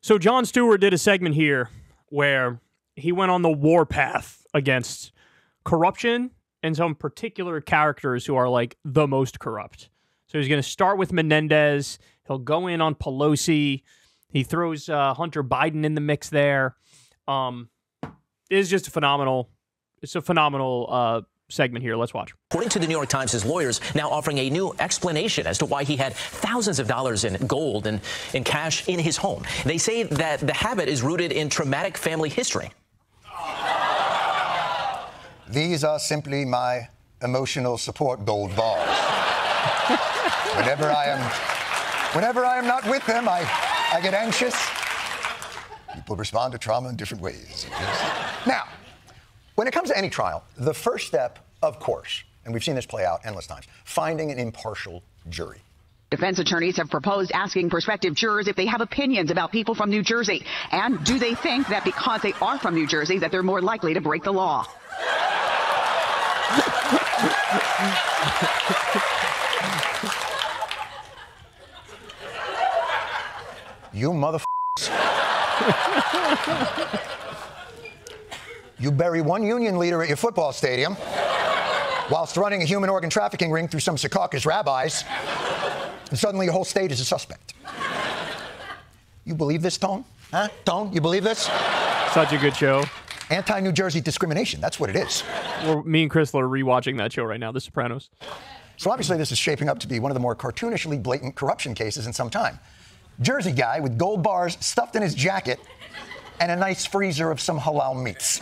So Jon Stewart did a segment here where he went on the warpath against corruption and some particular characters who are like the most corrupt. So he's going to start with Menendez. He'll go in on Pelosi. He throws Hunter Biden in the mix there. It's just a phenomenal segment here. Let's watch. According to the New York Times, his lawyers now offering a new explanation as to why he had thousands of dollars in gold and in cash in his home. They say that the habit is rooted in traumatic family history. These are simply my emotional support gold bars. Whenever I am not with them, I get anxious. People respond to trauma in different ways. Now, when it comes to any trial, the first step, of course, and we've seen this play out endless times, finding an impartial jury. Defense attorneys have proposed asking prospective jurors if they have opinions about people from New Jersey. And do they think that because they are from New Jersey that they're more likely to break the law? You motherfuckers. You bury one union leader at your football stadium whilst running a human organ trafficking ring through some Secaucus rabbis, and suddenly your whole state is a suspect. You believe this, Tone? Huh? Tone, you believe this? Such a good show. Anti-New Jersey discrimination. That's what it is. Me and Crystal are rewatching that show right now, The Sopranos. So obviously this is shaping up to be one of the more cartoonishly blatant corruption cases in some time. Jersey guy with gold bars stuffed in his jacket and a nice freezer of some halal meats.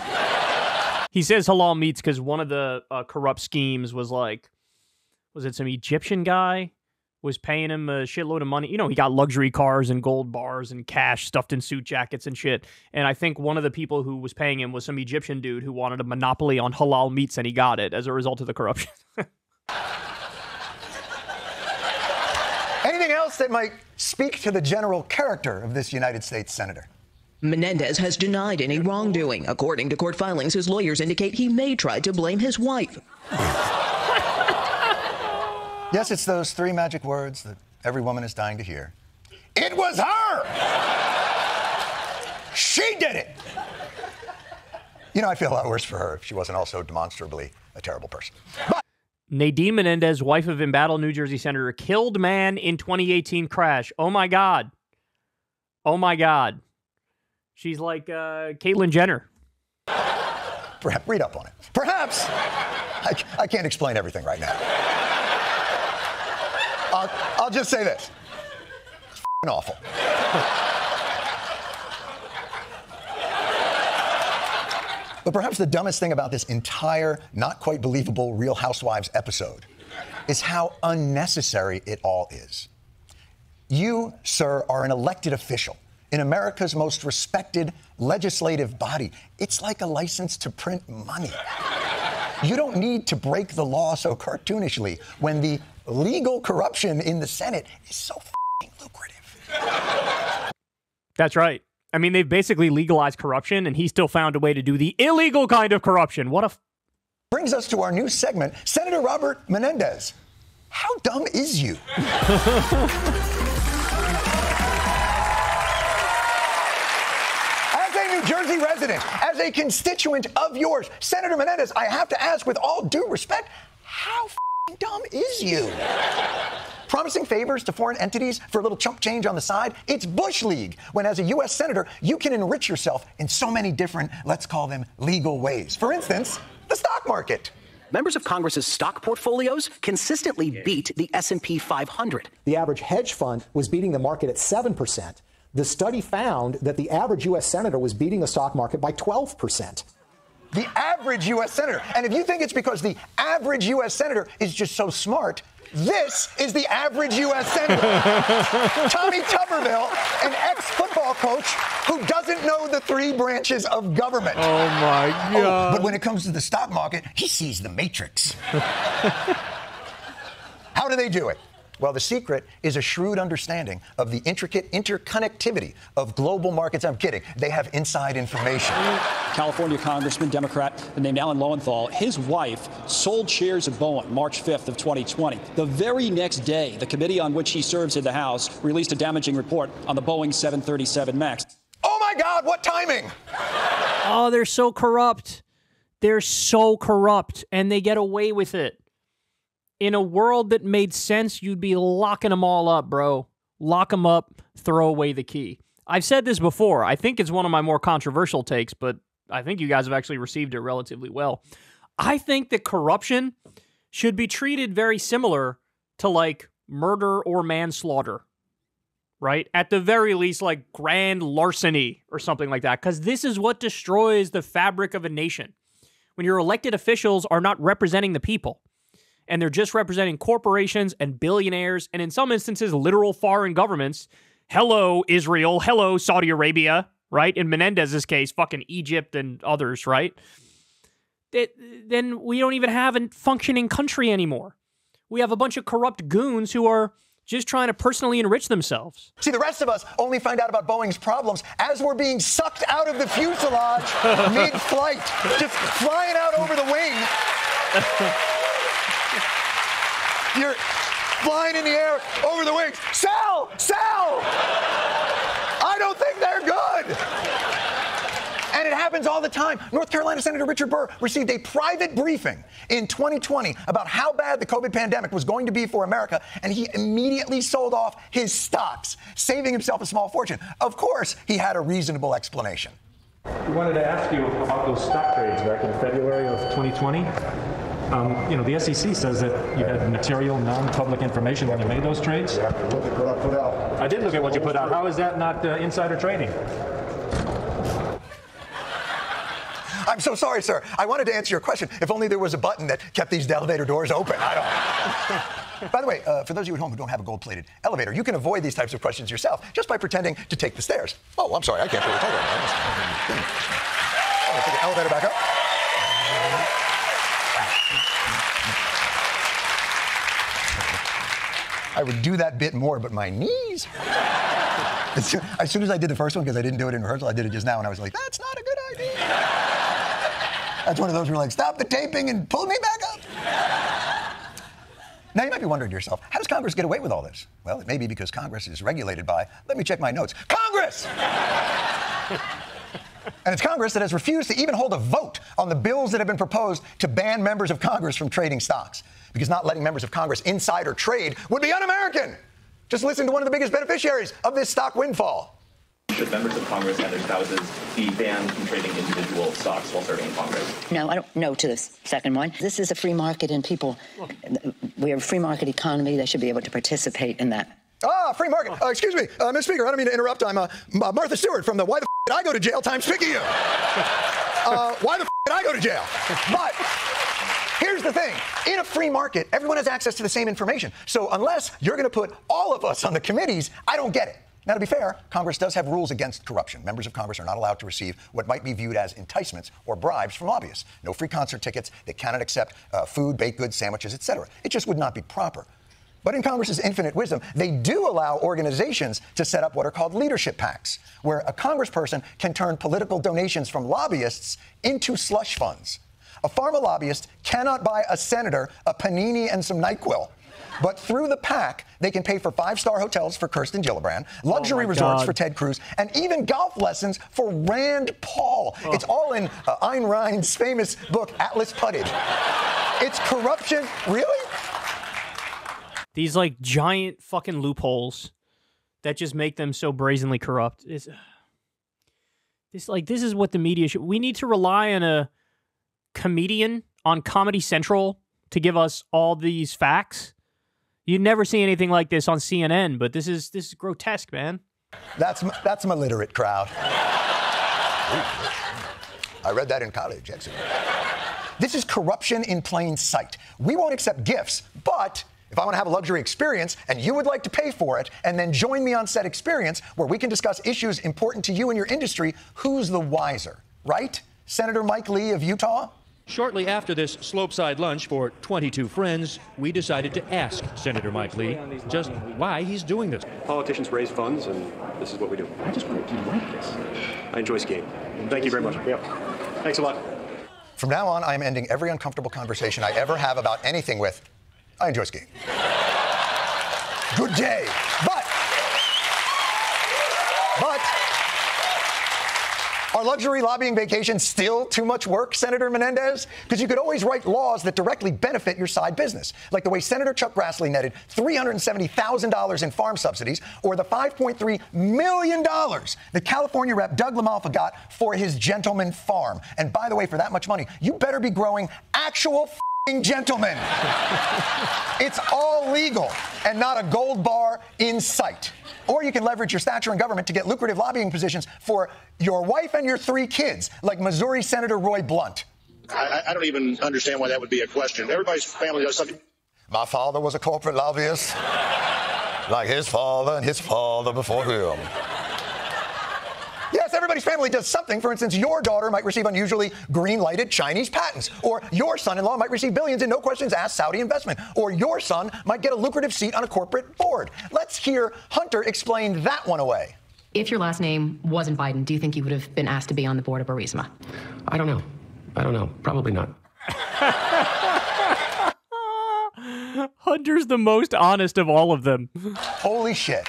He says halal meats because one of the corrupt schemes was it some Egyptian guy was paying him a shitload of money? You know, he got luxury cars and gold bars and cash stuffed in suit jackets and shit. And I think one of the people who was paying him was some Egyptian dude who wanted a monopoly on halal meats, and he got it as a result of the corruption. Anything else that might speak to the general character of this United States senator? Menendez has denied any wrongdoing. According to court filings, his lawyers indicate he may try to blame his wife. Yes, it's those three magic words that every woman is dying to hear. It was her! She did it! You know, I'd feel a lot worse for her if she wasn't also demonstrably a terrible person. But Nadine Menendez, wife of embattled New Jersey senator, killed man in 2018 crash. Oh, my God. Oh, my God. She's like Caitlyn Jenner. Perhaps, read up on it. Perhaps. I can't explain everything right now. I'll just say this. It's f***ing awful. But perhaps the dumbest thing about this entire not quite believable Real Housewives episode is how unnecessary it all is. You, sir, are an elected official in America's most respected legislative body. It's like a license to print money. You don't need to break the law so cartoonishly when the legal corruption in the Senate is so f***ing lucrative. That's right. I mean, they've basically legalized corruption, and he still found a way to do the illegal kind of corruption. What a... Brings us to our new segment, Senator Robert Menendez. How dumb is you? Jersey resident, as a constituent of yours, Senator Menendez, I have to ask with all due respect, how f***ing dumb is you? Promising favors to foreign entities for a little chump change on the side? It's Bush League, when as a U.S. senator, you can enrich yourself in so many different, let's call them legal ways. For instance, the stock market. Members of Congress's stock portfolios consistently beat the S&P 500. The average hedge fund was beating the market at 7%. The study found that the average U.S. senator was beating the stock market by 12%. The average U.S. senator. And if you think it's because the average U.S. senator is just so smart, this is the average U.S. senator. Tommy Tuberville, an ex-football coach who doesn't know the three branches of government. Oh, my God. But when it comes to the stock market, he sees the matrix. How do they do it? Well, the secret is a shrewd understanding of the intricate interconnectivity of global markets. I'm kidding. They have inside information. California Congressman, Democrat, named Alan Lenthal, his wife sold shares of Boeing March 5th of 2020. The very next day, the committee on which he serves in the House released a damaging report on the Boeing 737 MAX. Oh, my God, what timing! Oh, they're so corrupt. They're so corrupt, and they get away with it. In a world that made sense, you'd be locking them all up, bro. Lock them up, throw away the key. I've said this before. I think it's one of my more controversial takes, but I think you guys have actually received it relatively well. I think that corruption should be treated very similar to, like, murder or manslaughter, right? At the very least, like grand larceny or something like that, because this is what destroys the fabric of a nation. When your elected officials are not representing the people, and they're just representing corporations and billionaires, and in some instances, literal foreign governments. Hello, Israel. Hello, Saudi Arabia, right? In Menendez's case, fucking Egypt and others, right? Then we don't even have a functioning country anymore. We have a bunch of corrupt goons who are just trying to personally enrich themselves. See, the rest of us only find out about Boeing's problems as we're being sucked out of the fuselage mid-flight, just flying out over the wing. You're flying in the air over the wings. Sell! I don't think they're good. And it happens all the time. North Carolina Senator Richard Burr received a private briefing in 2020 about how bad the COVID pandemic was going to be for America, and he immediately sold off his stocks, saving himself a small fortune. Of course, he had a reasonable explanation. We wanted to ask you about those stock trades back in February of 2020. The SEC says that you had material, non-public information when you made those trades. You have to look at what I put out. I did look at what you put out. How is that not insider trading? I'm so sorry, sir. I wanted to answer your question. If only there was a button that kept these elevator doors open. I don't. By the way, for those of you at home who don't have a gold-plated elevator, you can avoid these types of questions yourself just by pretending to take the stairs. Oh, I'm sorry. I can't really tell you. I'm going to take the elevator back up. I would do that bit more, but my knees. As soon as I did the first one, because I didn't do it in rehearsal, I did it just now, and I was like, that's not a good idea. That's one of those where you're like, stop the taping and pull me back up. Now, you might be wondering to yourself, how does Congress get away with all this? Well, it may be because Congress is regulated by, let me check my notes, Congress! And it's Congress that has refused to even hold a vote on the bills that have been proposed to ban members of Congress from trading stocks. Because not letting members of Congress insider trade would be un-American. Just listen to one of the biggest beneficiaries of this stock windfall. Should members of Congress and their spouses be banned from trading individual stocks while serving in Congress? No, I don't know to the second one. This is a free market, and people, we have a free market economy. They should be able to participate in that. Free market. Excuse me, Ms. Speaker, I don't mean to interrupt. I'm Martha Stewart from the Why the Did I Go to Jail Times Picayune. Why the did I go to jail? But here's the thing. In a free market, everyone has access to the same information. So unless you're going to put all of us on the committees, I don't get it. Now, to be fair, Congress does have rules against corruption. Members of Congress are not allowed to receive what might be viewed as enticements or bribes from lobbyists. No free concert tickets. They cannot accept food, baked goods, sandwiches, etc. It just would not be proper. But in Congress's infinite wisdom, they do allow organizations to set up what are called leadership PACs, where a congressperson can turn political donations from lobbyists into slush funds. A pharma lobbyist cannot buy a senator a panini and some NyQuil. But through the PAC, they can pay for 5-star hotels for Kirsten Gillibrand, luxury resorts for Ted Cruz, and even golf lessons for Rand Paul. Oh. It's all in Ayn Rand's famous book, Atlas Putted. It's corruption. Really? These, like, giant fucking loopholes that just make them so brazenly corrupt. This is what the media should... We need to rely on a comedian on Comedy Central to give us all these facts. You'd never see anything like this on CNN, but this is grotesque, man. That's my literate crowd. I read that in college, actually. This is corruption in plain sight. We won't accept gifts, but if I want to have a luxury experience and you would like to pay for it and then join me on said experience where we can discuss issues important to you and your industry, who's the wiser, right? Senator Mike Lee of Utah? Shortly after this slopeside lunch for 22 friends, we decided to ask Senator Mike Lee just why he's doing this. Politicians raise funds, and this is what we do. I just want to like this. I enjoy skiing. Thank you very much. Yep. Thanks a lot. From now on, I am ending every uncomfortable conversation I ever have about anything with, I enjoy skiing. Good day. But are luxury lobbying vacations still too much work, Senator Menendez? Because you could always write laws that directly benefit your side business, like the way Senator Chuck Grassley netted $370,000 in farm subsidies, or the $5.3 million that California Rep. Doug LaMalfa got for his gentleman farm. And by the way, for that much money, you better be growing actual gentlemen. It's all legal and not a gold bar in sight. Or you can leverage your stature in government to get lucrative lobbying positions for your wife and your 3 kids, like Missouri Senator Roy Blunt. I don't even understand why that would be a question. Everybody's family does something. My father was a corporate lobbyist, like his father and his father before him. Yes, everybody's family does something. For instance, your daughter might receive unusually green-lighted Chinese patents. Or your son-in-law might receive billions in no questions asked Saudi investment. Or your son might get a lucrative seat on a corporate board. Let's hear Hunter explain that one away. If your last name wasn't Biden, do you think you would have been asked to be on the board of Burisma? I don't know. Probably not. Hunter's the most honest of all of them. Holy shit.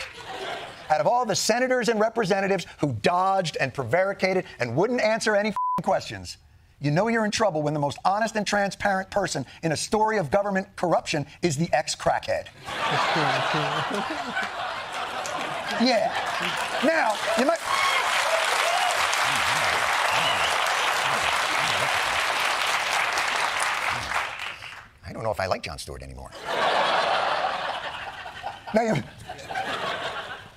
Out of all the senators and representatives who dodged and prevaricated and wouldn't answer any questions, you know you're in trouble when the most honest and transparent person in a story of government corruption is the ex-crackhead. Yeah. Now, you might... I don't know if I like Jon Stewart anymore. Now,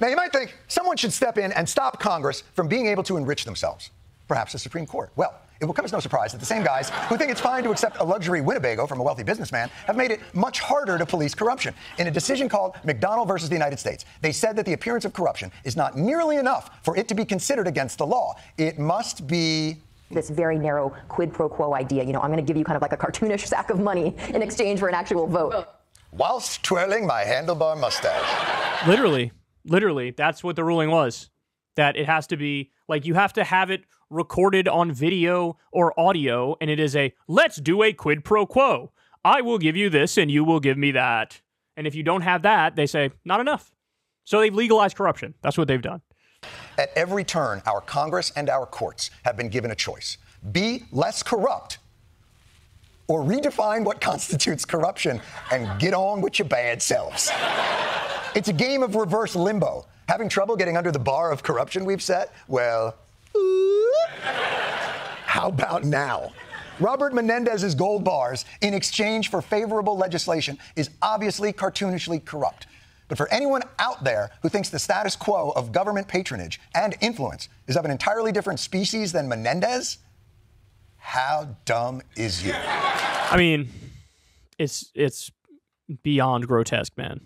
you might think someone should step in and stop Congress from being able to enrich themselves. Perhaps the Supreme Court. Well, it will come as no surprise that the same guys who think it's fine to accept a luxury Winnebago from a wealthy businessman have made it much harder to police corruption. In a decision called McDonnell versus the United States, they said that the appearance of corruption is not nearly enough for it to be considered against the law. It must be... This very narrow quid pro quo idea, I'm going to give you kind of like a cartoonish sack of money in exchange for an actual vote. Whilst twirling my handlebar mustache. Literally, that's what the ruling was. That it has to be, like, you have to have it recorded on video or audio, and it is a, let's do a quid pro quo. I will give you this, and you will give me that. And if you don't have that, they say, not enough. So they've legalized corruption. That's what they've done. At every turn, our Congress and our courts have been given a choice. Be less corrupt, or redefine what constitutes corruption and get on with your bad selves. It's a game of reverse limbo. Having trouble getting under the bar of corruption we've set? Well, how about now? Robert Menendez's gold bars in exchange for favorable legislation is obviously cartoonishly corrupt. But for anyone out there who thinks the status quo of government patronage and influence is of an entirely different species than Menendez, how dumb is you? I mean, it's beyond grotesque, man.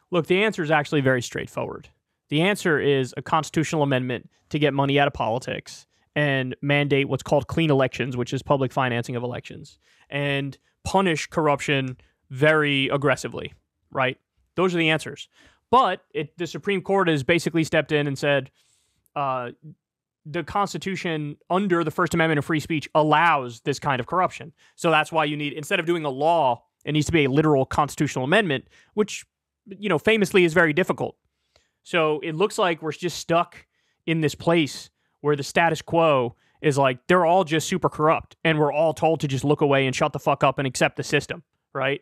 Look, the answer is actually very straightforward. The answer is a constitutional amendment to get money out of politics and mandate what's called clean elections, which is public financing of elections, and punish corruption very aggressively, right? Those are the answers. But the Supreme Court has basically stepped in and said the Constitution under the First Amendment of free speech allows this kind of corruption. So that's why you need, instead of doing a law, it needs to be a literal constitutional amendment, which, famously is very difficult. So it looks like we're just stuck in this place where the status quo is like, they're all just super corrupt, and we're all told to just look away and shut the fuck up and accept the system, right?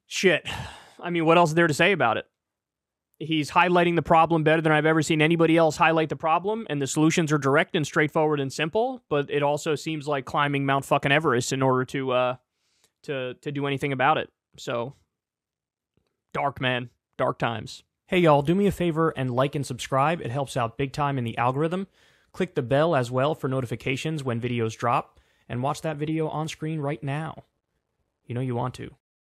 Shit. I mean, what else is there to say about it? He's highlighting the problem better than I've ever seen anybody else highlight the problem, and the solutions are direct and straightforward and simple, but it also seems like climbing Mount fucking Everest in order to do anything about it. So, dark, man. Dark times. Hey, y'all, do me a favor and like and subscribe. It helps out big time in the algorithm. Click the bell as well for notifications when videos drop, and watch that video on screen right now. You know you want to.